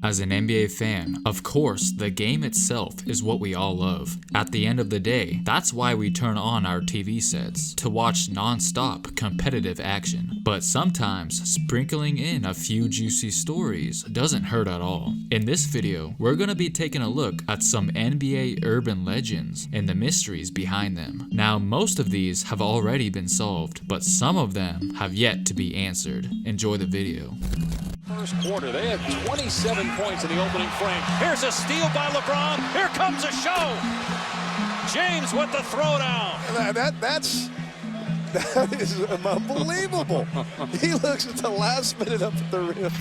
As an NBA fan, of course, the game itself is what we all love. At the end of the day, that's why we turn on our TV sets, to watch non-stop competitive action. But sometimes, sprinkling in a few juicy stories doesn't hurt at all. In this video, we're gonna be taking a look at some NBA urban legends and the mysteries behind them. Now, most of these have already been solved, but some of them have yet to be answered. Enjoy the video. First quarter, they had 27 points in the opening frame. Here's a steal by LeBron. Here comes a show. James with the throwdown. That is unbelievable. He looks at the last minute up at the rim.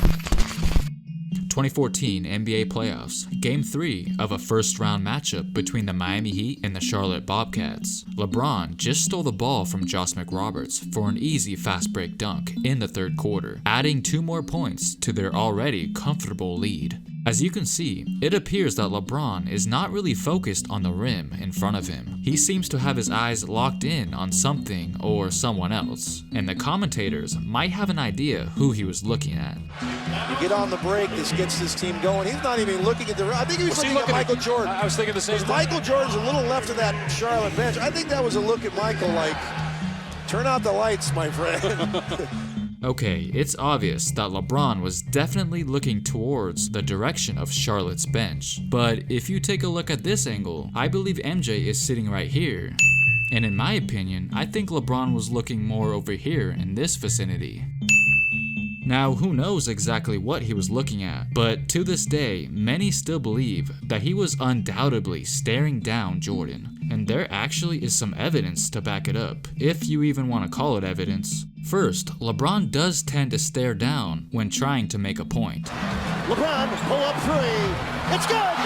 2014 NBA playoffs, Game 3 of a first-round matchup between the Miami Heat and the Charlotte Bobcats. LeBron just stole the ball from Josh McRoberts for an easy fast break dunk in the third quarter, adding 2 more points to their already comfortable lead. As you can see, it appears that LeBron is not really focused on the rim in front of him. He seems to have his eyes locked in on something or someone else, and the commentators might have an idea who he was looking at. You get on the break, this gets this team going. He's not even looking at the rim. I think he was looking at Michael Jordan. I was thinking the same thing. Michael Jordan's a little left of that Charlotte bench. I think that was a look at Michael like, turn out the lights, my friend. Okay, it's obvious that LeBron was definitely looking towards the direction of Charlotte's bench, but if you take a look at this angle, I believe MJ is sitting right here. And in my opinion, I think LeBron was looking more over here in this vicinity. Now, who knows exactly what he was looking at, but to this day, many still believe that he was undoubtedly staring down Jordan, and there actually is some evidence to back it up, if you even want to call it evidence. First, LeBron does tend to stare down when trying to make a point. LeBron, pull up 3, it's good!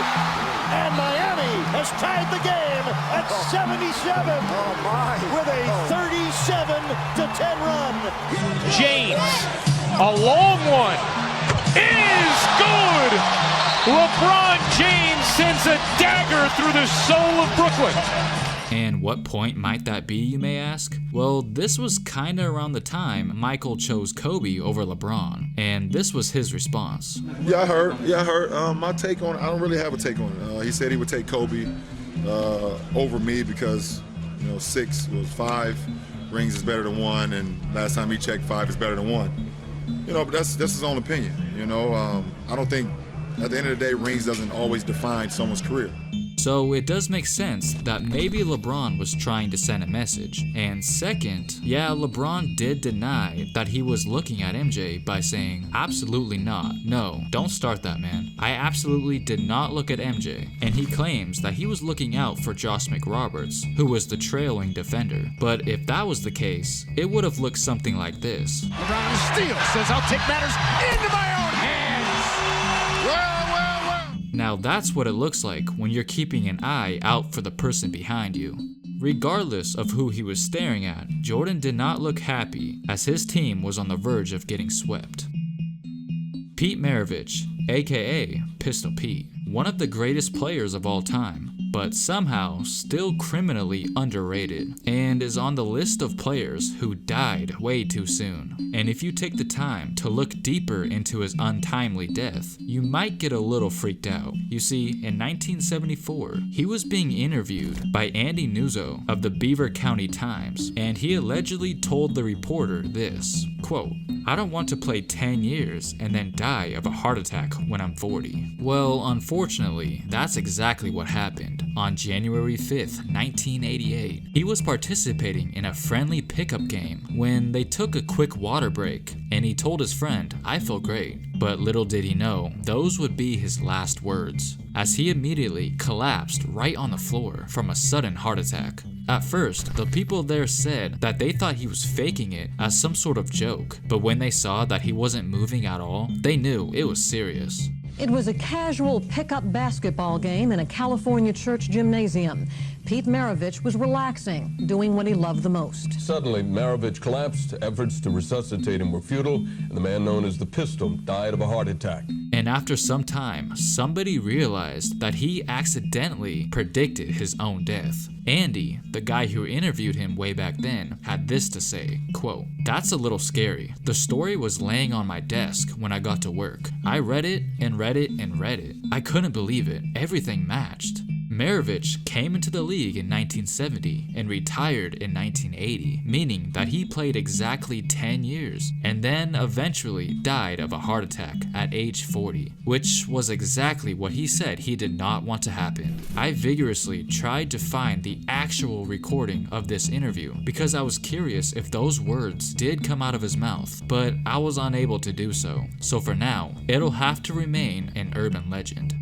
And Miami has tied the game at 77 with a 37-10 run. James. A long one is good. LeBron James sends a dagger through the soul of Brooklyn. And what point might that be, you may ask? Well, this was kinda around the time Michael chose Kobe over LeBron, and this was his response. Yeah, I heard. My take on it, I don't really have a take on it. He said he would take Kobe over me because, 6 was 5, rings is better than 1, and last time he checked 5 is better than 1. But that's his own opinion. I don't think at the end of the day, rings doesn't always define someone's career. So it does make sense that maybe LeBron was trying to send a message. And second, yeah, LeBron did deny that he was looking at MJ by saying, absolutely not. No, don't start that, man. I absolutely did not look at MJ. And he claims that he was looking out for Josh McRoberts, who was the trailing defender. But if that was the case, it would have looked something like this. LeBron steals, says I'll take matters into my own hands. Now that's what it looks like when you're keeping an eye out for the person behind you. Regardless of who he was staring at, Jordan did not look happy as his team was on the verge of getting swept. Pete Maravich, aka Pistol Pete, one of the greatest players of all time, but somehow still criminally underrated, and is on the list of players who died way too soon. And if you take the time to look deeper into his untimely death, you might get a little freaked out. You see, in 1974, he was being interviewed by Andy Nuzzo of the Beaver County Times, and he allegedly told the reporter this, quote, "I don't want to play 10 years and then die of a heart attack when I'm 40. Well, unfortunately, that's exactly what happened. On January 5th, 1988, he was participating in a friendly pickup game when they took a quick water break, and he told his friend, "I feel great." But little did he know, those would be his last words, as he immediately collapsed right on the floor from a sudden heart attack. At first, the people there said that they thought he was faking it as some sort of joke, but when they saw that he wasn't moving at all, they knew it was serious. It was a casual pickup basketball game in a California church gymnasium. Pete Maravich was relaxing, doing what he loved the most. Suddenly, Maravich collapsed. Efforts to resuscitate him were futile, and the man known as the Pistol died of a heart attack. And after some time, somebody realized that he accidentally predicted his own death. Andy, the guy who interviewed him way back then, had this to say, quote, "That's a little scary. The story was laying on my desk when I got to work. I read it and read it and read it. I couldn't believe it. Everything matched." Maravich came into the league in 1970 and retired in 1980, meaning that he played exactly 10 years and then eventually died of a heart attack at age 40, which was exactly what he said he did not want to happen. I vigorously tried to find the actual recording of this interview because I was curious if those words did come out of his mouth, but I was unable to do so. So for now, it'll have to remain an urban legend.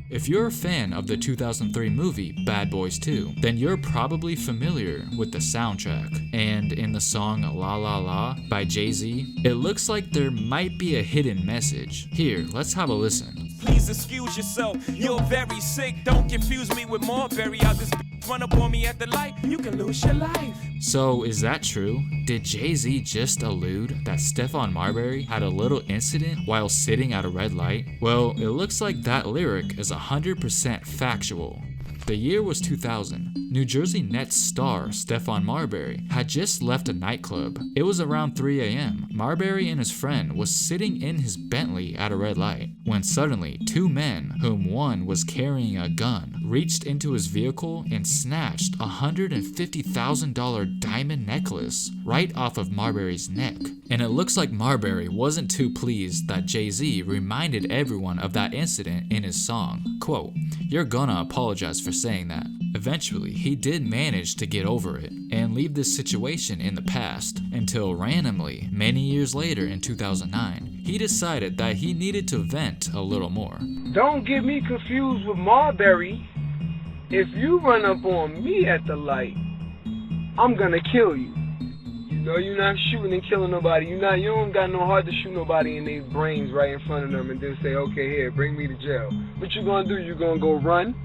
If you're a fan of the 2003 movie Bad Boys 2, then you're probably familiar with the soundtrack. And in the song La La La by JayZ, it looks like there might be a hidden message. Here, let's have a listen. Please excuse yourself, you're very sick. Don't confuse me with Marbury. I'll just run up on me at the light, you can lose your life. So is that true? Did JayZ just allude that Stephon Marbury had a little incident while sitting at a red light? Well, it looks like that lyric is 100% factual. The year was 2000. New Jersey Nets star Stephon Marbury had just left a nightclub. It was around 3 a.m. Marbury and his friend was sitting in his Bentley at a red light when suddenly two men, whom one was carrying a gun, reached into his vehicle and snatched a $150,000 diamond necklace right off of Marbury's neck. And it looks like Marbury wasn't too pleased that JayZ reminded everyone of that incident in his song. Quote, "You're gonna apologize for saying that." Eventually, he did manage to get over it and leave this situation in the past until randomly, many years later in 2009, he decided that he needed to vent a little more. Don't get me confused with Marbury. If you run up on me at the light, I'm gonna kill you. You know you're not shooting and killing nobody. You don't got no heart to shoot nobody in their brains right in front of them and then say, okay, here, bring me to jail. What you gonna do? You gonna go run?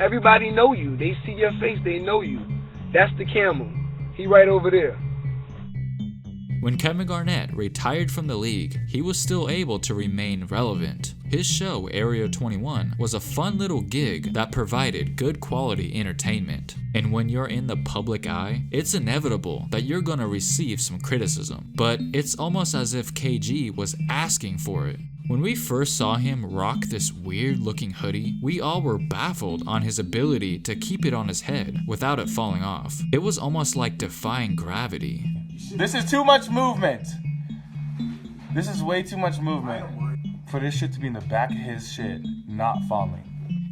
Everybody know you. They see your face, they know you. That's the camel. He right over there. When Kevin Garnett retired from the league, he was still able to remain relevant. His show, Area 21, was a fun little gig that provided good quality entertainment. And when you're in the public eye, it's inevitable that you're gonna receive some criticism. But it's almost as if KG was asking for it. When we first saw him rock this weird looking hoodie, we all were baffled on his ability to keep it on his head without it falling off. It was almost like defying gravity. This is too much movement. This is way too much movement for this shit to be in the back of his shit, not falling.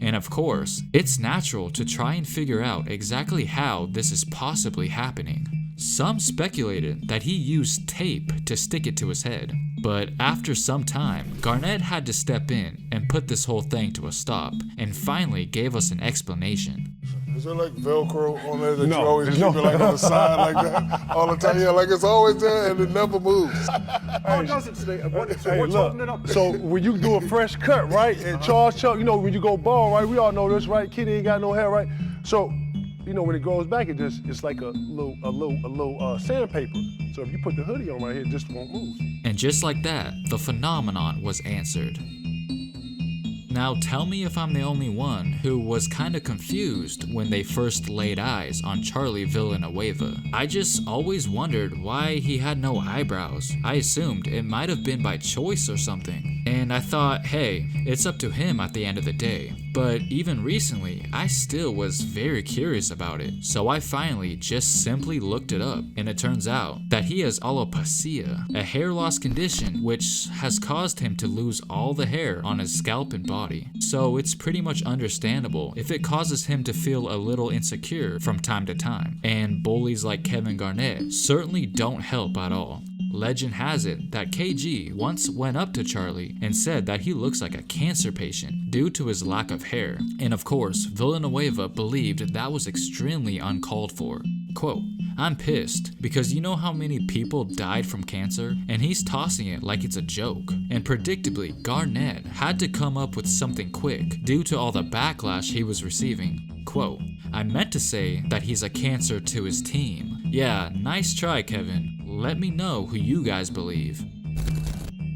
And of course, it's natural to try and figure out exactly how this is possibly happening. Some speculated that he used tape to stick it to his head, but after some time, Garnett had to step in and put this whole thing to a stop, and finally gave us an explanation. Is there like Velcro on there that you always keep it like on the side like that all the time? Yeah, like it's always there and it never moves. How does it today? Look, so when you do a fresh cut, right, and Charles Chuck, you know, when you go bald, right, we all know this, right? Kid ain't got no hair, right? So, you know, when it grows back, it's like a little sandpaper. So if you put the hoodie on right here, it just won't move. And just like that, the phenomenon was answered. Now tell me if I'm the only one who was kinda confused when they first laid eyes on Charlie Villanueva. I just always wondered why he had no eyebrows. I assumed it might have been by choice or something. And I thought, hey, it's up to him at the end of the day. But even recently, I still was very curious about it. So I finally just simply looked it up, and it turns out that he has alopecia, a hair loss condition which has caused him to lose all the hair on his scalp and body. So it's pretty much understandable if it causes him to feel a little insecure from time to time. And bullies like Kevin Garnett certainly don't help at all. Legend has it that KG once went up to Charlie and said that he looks like a cancer patient due to his lack of hair. And of course, Villanueva believed that was extremely uncalled for. Quote, "I'm pissed because you know how many people died from cancer, and he's tossing it like it's a joke." And predictably, Garnett had to come up with something quick due to all the backlash he was receiving. Quote, I meant to say that he's a cancer to his team. Yeah, nice try, Kevin. Let me know who you guys believe.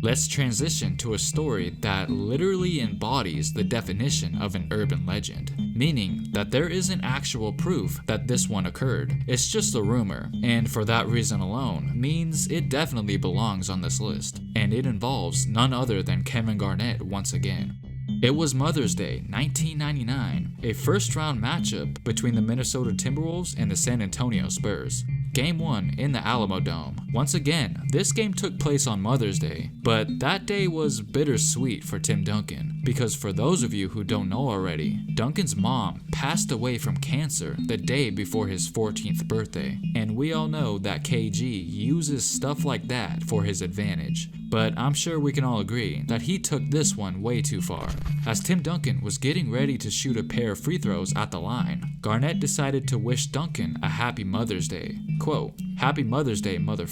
Let's transition to a story that literally embodies the definition of an urban legend, meaning that there isn't actual proof that this one occurred. It's just a rumor, and for that reason alone, means it definitely belongs on this list, and it involves none other than Kevin Garnett once again. It was Mother's Day, 1999, a first-round matchup between the Minnesota Timberwolves and the San Antonio Spurs. Game 1 in the Alamo Dome. Once again, this game took place on Mother's Day, but that day was bittersweet for Tim Duncan, because for those of you who don't know already, Duncan's mom passed away from cancer the day before his 14th birthday, and we all know that KG uses stuff like that for his advantage. But I'm sure we can all agree that he took this one way too far. As Tim Duncan was getting ready to shoot a pair of free throws at the line, Garnett decided to wish Duncan a happy Mother's Day. Quote, "Happy Mother's Day, motherfucker."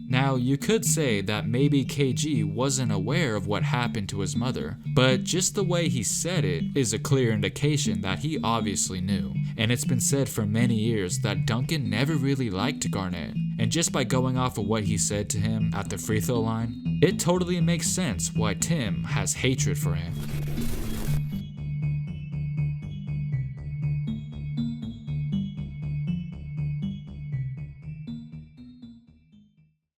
Now, you could say that maybe KG wasn't aware of what happened to his mother, but just the way he said it is a clear indication that he obviously knew. And it's been said for many years that Duncan never really liked Garnett, and just by going off of what he said to him at the free throw line, it totally makes sense why Tim has hatred for him.